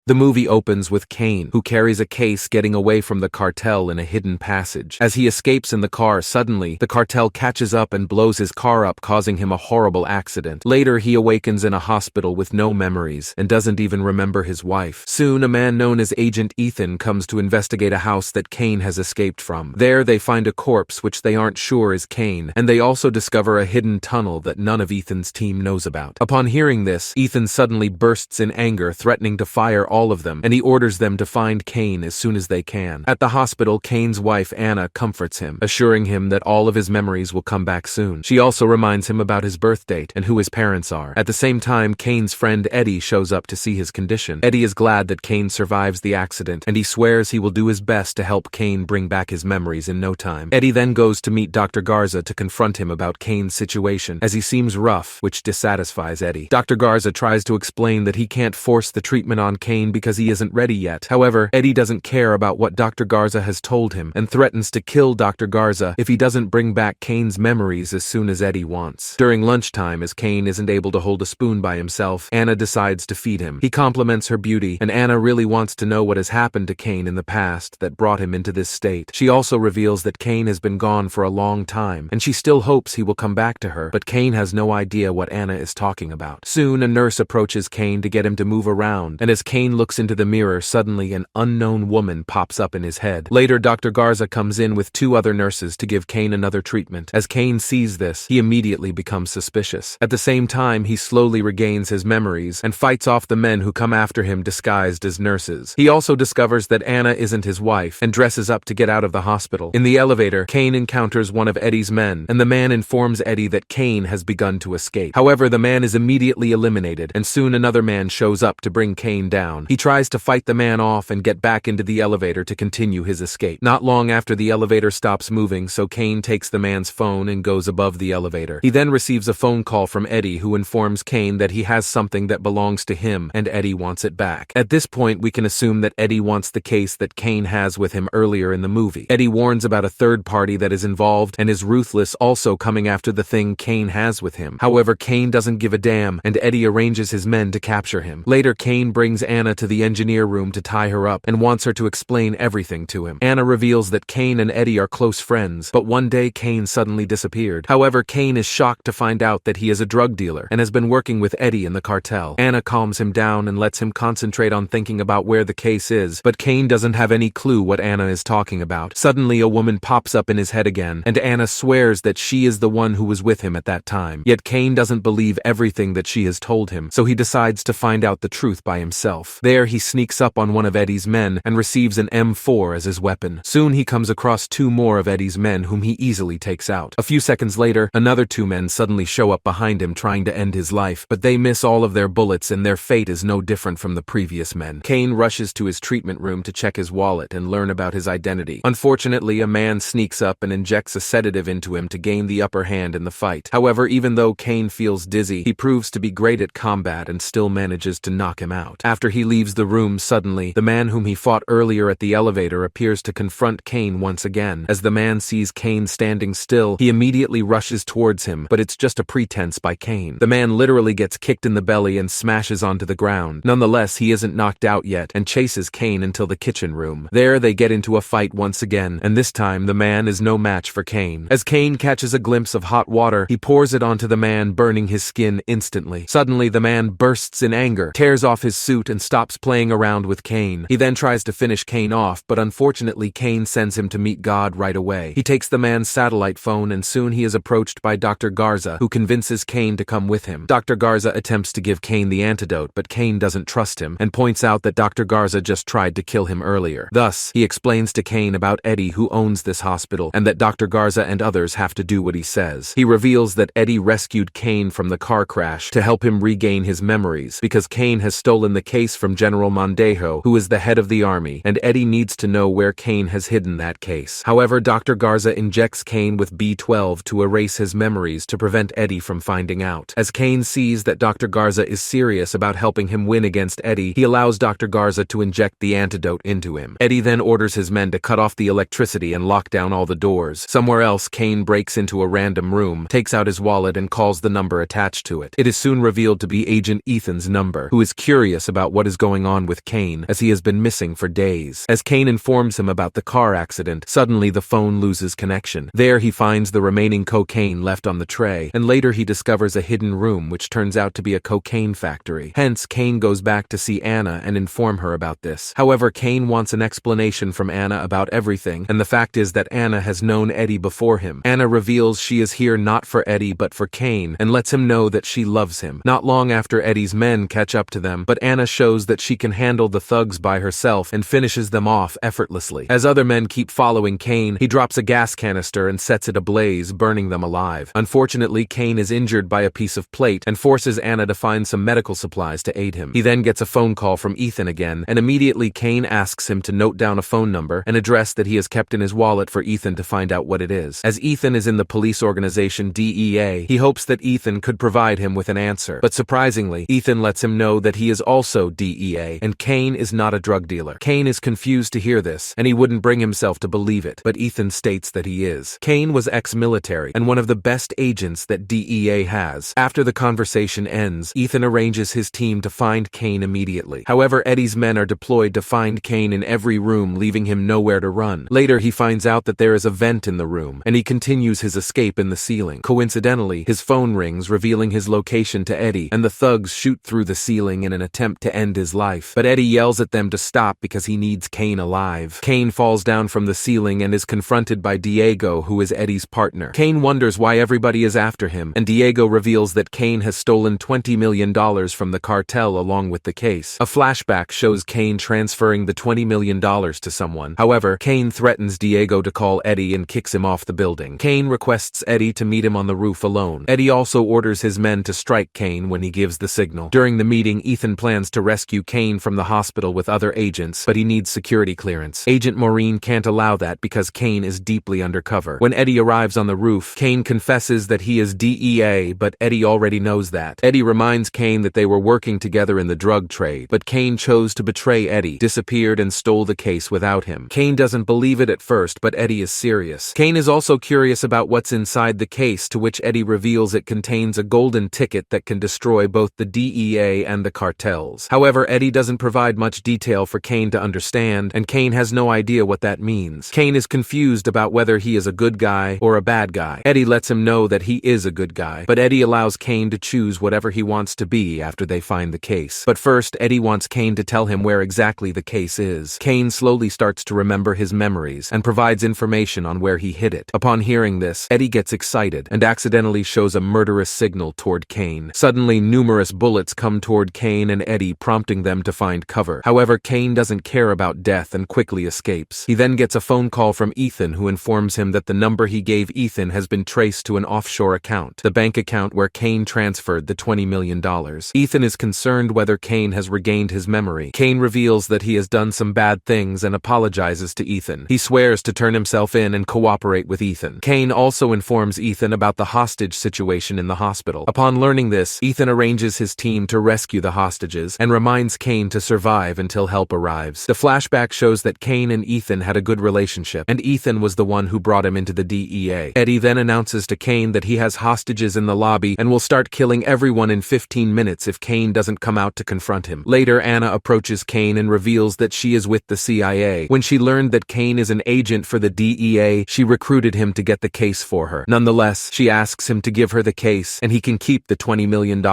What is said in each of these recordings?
The movie opens with Kane, who carries a case getting away from the cartel in a hidden passage. As he escapes in the car, suddenly, the cartel catches up and blows his car up, causing him a horrible accident. Later, he awakens in a hospital with no memories and doesn't even remember his wife. Soon, a man known as Agent Ethan comes to investigate a house that Kane has escaped from. There, they find a corpse which they aren't sure is Kane, and they also discover a hidden tunnel that none of Ethan's team knows about. Upon hearing this, Ethan suddenly bursts in anger, threatening to fire all of them, and he orders them to find Kane as soon as they can. At the hospital, Kane's wife Anna comforts him, assuring him that all of his memories will come back soon. She also reminds him about his birth date and who his parents are. At the same time, Kane's friend Eddie shows up to see his condition. Eddie is glad that Kane survives the accident, and he swears he will do his best to help Kane bring back his memories in no time. Eddie then goes to meet Dr. Garza to confront him about Kane's situation, as he seems rough, which dissatisfies Eddie. Dr. Garza tries to explain that he can't force the treatment on Kane because he isn't ready yet. However, Eddie doesn't care about what Dr. Garza has told him and threatens to kill Dr. Garza if he doesn't bring back Kane's memories as soon as Eddie wants. During lunchtime, as Kane isn't able to hold a spoon by himself, Anna decides to feed him. He compliments her beauty, and Anna really wants to know what has happened to Kane in the past that brought him into this state. She also reveals that Kane has been gone for a long time, and she still hopes he will come back to her, but Kane has no idea what Anna is talking about. Soon, a nurse approaches Kane to get him to move around, and as Kane looks into the mirror, suddenly an unknown woman pops up in his head. Later, Dr. Garza comes in with 2 other nurses to give Kane another treatment. As Kane sees this, he immediately becomes suspicious. At the same time, he slowly regains his memories and fights off the men who come after him disguised as nurses. He also discovers that Anna isn't his wife and dresses up to get out of the hospital. In the elevator, Kane encounters one of Eddie's men, and the man informs Eddie that Kane has begun to escape. However, the man is immediately eliminated, and soon another man shows up to bring Kane down. He tries to fight the man off and get back into the elevator to continue his escape. Not long after, the elevator stops moving, so Kane takes the man's phone and goes above the elevator. He then receives a phone call from Eddie, who informs Kane that he has something that belongs to him, and Eddie wants it back. At this point, we can assume that Eddie wants the case that Kane has with him earlier in the movie. Eddie warns about a third party that is involved and is ruthless, also coming after the thing Kane has with him. However, Kane doesn't give a damn, and Eddie arranges his men to capture him. Later, Kane brings Anna to the engineer room to tie her up and wants her to explain everything to him. Anna reveals that Kane and Eddie are close friends, but one day Kane suddenly disappeared. However, Kane is shocked to find out that he is a drug dealer and has been working with Eddie in the cartel. Anna calms him down and lets him concentrate on thinking about where the case is, but Kane doesn't have any clue what Anna is talking about. Suddenly, a woman pops up in his head again, and Anna swears that she is the one who was with him at that time. Yet Kane doesn't believe everything that she has told him, so he decides to find out the truth by himself. There, he sneaks up on one of Eddie's men and receives an M4 as his weapon. Soon, he comes across 2 more of Eddie's men, whom he easily takes out. A few seconds later, another 2 men suddenly show up behind him trying to end his life, but they miss all of their bullets and their fate is no different from the previous men. Kane rushes to his treatment room to check his wallet and learn about his identity. Unfortunately, a man sneaks up and injects a sedative into him to gain the upper hand in the fight. However, even though Kane feels dizzy, he proves to be great at combat and still manages to knock him out. After he leaves the room, suddenly, the man whom he fought earlier at the elevator appears to confront Kane once again. As the man sees Kane standing still, he immediately rushes towards him, but it's just a pretense by Kane. The man literally gets kicked in the belly and smashes onto the ground. Nonetheless, he isn't knocked out yet and chases Kane until the kitchen room. There, they get into a fight once again, and this time, the man is no match for Kane. As Kane catches a glimpse of hot water, he pours it onto the man, burning his skin instantly. Suddenly, the man bursts in anger, tears off his suit, and stops playing around with Kane. He then tries to finish Kane off, but unfortunately, Kane sends him to meet God right away. He takes the man's satellite phone, and soon he is approached by Dr. Garza, who convinces Kane to come with him. Dr. Garza attempts to give Kane the antidote, but Kane doesn't trust him and points out that Dr. Garza just tried to kill him earlier. Thus, he explains to Kane about Eddie, who owns this hospital, and that Dr. Garza and others have to do what he says. He reveals that Eddie rescued Kane from the car crash to help him regain his memories, because Kane has stolen the case from General Mondejo, who is the head of the army, and Eddie needs to know where Kane has hidden that case. However, Dr. Garza injects Kane with B12 to erase his memories to prevent Eddie from finding out. As Kane sees that Dr. Garza is serious about helping him win against Eddie, he allows Dr. Garza to inject the antidote into him. Eddie then orders his men to cut off the electricity and lock down all the doors. Somewhere else, Kane breaks into a random room, takes out his wallet, and calls the number attached to it. It is soon revealed to be Agent Ethan's number, who is curious about what is going on with Kane, as he has been missing for days. As Kane informs him about the car accident, suddenly the phone loses connection. There he finds the remaining cocaine left on the tray, and later he discovers a hidden room which turns out to be a cocaine factory. Hence, Kane goes back to see Anna and inform her about this. However, Kane wants an explanation from Anna about everything, and the fact is that Anna has known Eddie before him. Anna reveals she is here not for Eddie but for Kane, and lets him know that she loves him. Not long after Eddie's men catch up to them, but Anna shows that she can handle the thugs by herself and finishes them off effortlessly. As other men keep following Kane, he drops a gas canister and sets it ablaze, burning them alive. Unfortunately, Kane is injured by a piece of plate and forces Anna to find some medical supplies to aid him. He then gets a phone call from Ethan again, and immediately Kane asks him to note down a phone number, an address that he has kept in his wallet for Ethan to find out what it is. As Ethan is in the police organization DEA, he hopes that Ethan could provide him with an answer. But surprisingly, Ethan lets him know that he is also DEA, and Kane is not a drug dealer. Kane is confused to hear this, and he wouldn't bring himself to believe it, but Ethan states that he is. Kane was ex-military, and one of the best agents that DEA has. After the conversation ends, Ethan arranges his team to find Kane immediately. However, Eddie's men are deployed to find Kane in every room, leaving him nowhere to run. Later, he finds out that there is a vent in the room, and he continues his escape in the ceiling. Coincidentally, his phone rings, revealing his location to Eddie, and the thugs shoot through the ceiling in an attempt to end his life. But Eddie yells at them to stop because he needs Kane alive. Kane falls down from the ceiling and is confronted by Diego, who is Eddie's partner. Kane wonders why everybody is after him, and Diego reveals that Kane has stolen $20 million from the cartel along with the case. A flashback shows Kane transferring the $20 million to someone. However, Kane threatens Diego to call Eddie and kicks him off the building. Kane requests Eddie to meet him on the roof alone. Eddie also orders his men to strike Kane when he gives the signal. During the meeting, Ethan plans to rescue Kane from the hospital with other agents, but he needs security clearance. Agent Maureen can't allow that because Kane is deeply undercover. When Eddie arrives on the roof, Kane confesses that he is DEA, but Eddie already knows that. Eddie reminds Kane that they were working together in the drug trade, but Kane chose to betray Eddie, disappeared and stole the case without him. Kane doesn't believe it at first, but Eddie is serious. Kane is also curious about what's inside the case, to which Eddie reveals it contains a golden ticket that can destroy both the DEA and the cartels. However, Eddie doesn't provide much detail for Kane to understand, and Kane has no idea what that means. Kane is confused about whether he is a good guy or a bad guy. Eddie lets him know that he is a good guy, but Eddie allows Kane to choose whatever he wants to be after they find the case. But first, Eddie wants Kane to tell him where exactly the case is. Kane slowly starts to remember his memories and provides information on where he hid it. Upon hearing this, Eddie gets excited and accidentally shows a murderous signal toward Kane. Suddenly, numerous bullets come toward Kane and Eddie, prompting them to find cover. However, Kane doesn't care about death and quickly escapes. He then gets a phone call from Ethan, who informs him that the number he gave Ethan has been traced to an offshore account, the bank account where Kane transferred the $20 million. Ethan is concerned whether Kane has regained his memory. Kane reveals that he has done some bad things and apologizes to Ethan. He swears to turn himself in and cooperate with Ethan. Kane also informs Ethan about the hostage situation in the hospital. Upon learning this, Ethan arranges his team to rescue the hostages and reminds Kane to survive until help arrives. The flashback shows that Kane and Ethan had a good relationship, and Ethan was the one who brought him into the DEA. Eddie then announces to Kane that he has hostages in the lobby and will start killing everyone in 15 minutes if Kane doesn't come out to confront him. Later, Anna approaches Kane and reveals that she is with the CIA. When she learned that Kane is an agent for the DEA, she recruited him to get the case for her. Nonetheless, she asks him to give her the case, and he can keep the $20 million.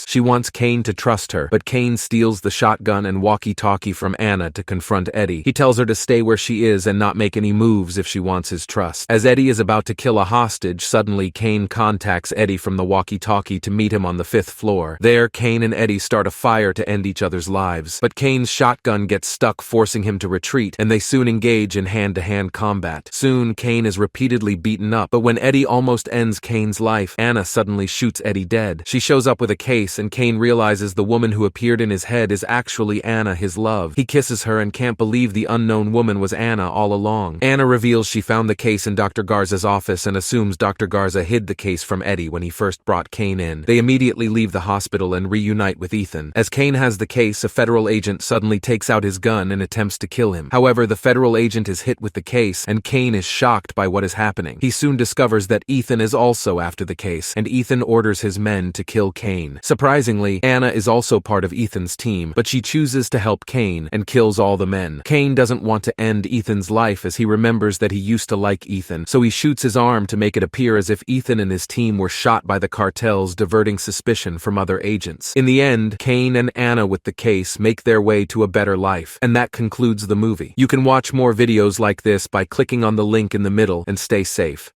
She wants Kane to trust her, but Kane steals the shotgun and walkie-talkie from Anna to confront Eddie. He tells her to stay where she is and not make any moves if she wants his trust. As Eddie is about to kill a hostage, suddenly Kane contacts Eddie from the walkie-talkie to meet him on the 5th floor. There, Kane and Eddie start a fire to end each other's lives, but Kane's shotgun gets stuck, forcing him to retreat, and they soon engage in hand-to-hand combat. Soon, Kane is repeatedly beaten up, but when Eddie almost ends Kane's life, Anna suddenly shoots Eddie dead. She shows up with a case, and Kane realizes the woman who appeared in his head is actually Anna, his love. He kisses her and can't believe the unknown woman was Anna all along. Anna reveals she found the case in Dr. Garza's office and assumes Dr. Garza hid the case from Eddie when he first brought Kane in. They immediately leave the hospital and reunite with Ethan. As Kane has the case, a federal agent suddenly takes out his gun and attempts to kill him. However, the federal agent is hit with the case, and Kane is shocked by what is happening. He soon discovers that Ethan is also after the case, and Ethan orders his men to kill Kane. Surprisingly, Anna is also part of Ethan's team. team, but she chooses to help Kane and kills all the men. Kane doesn't want to end Ethan's life as he remembers that he used to like Ethan, so he shoots his arm to make it appear as if Ethan and his team were shot by the cartels, diverting suspicion from other agents. In the end, Kane and Anna with the case make their way to a better life, and that concludes the movie. You can watch more videos like this by clicking on the link in the middle and stay safe.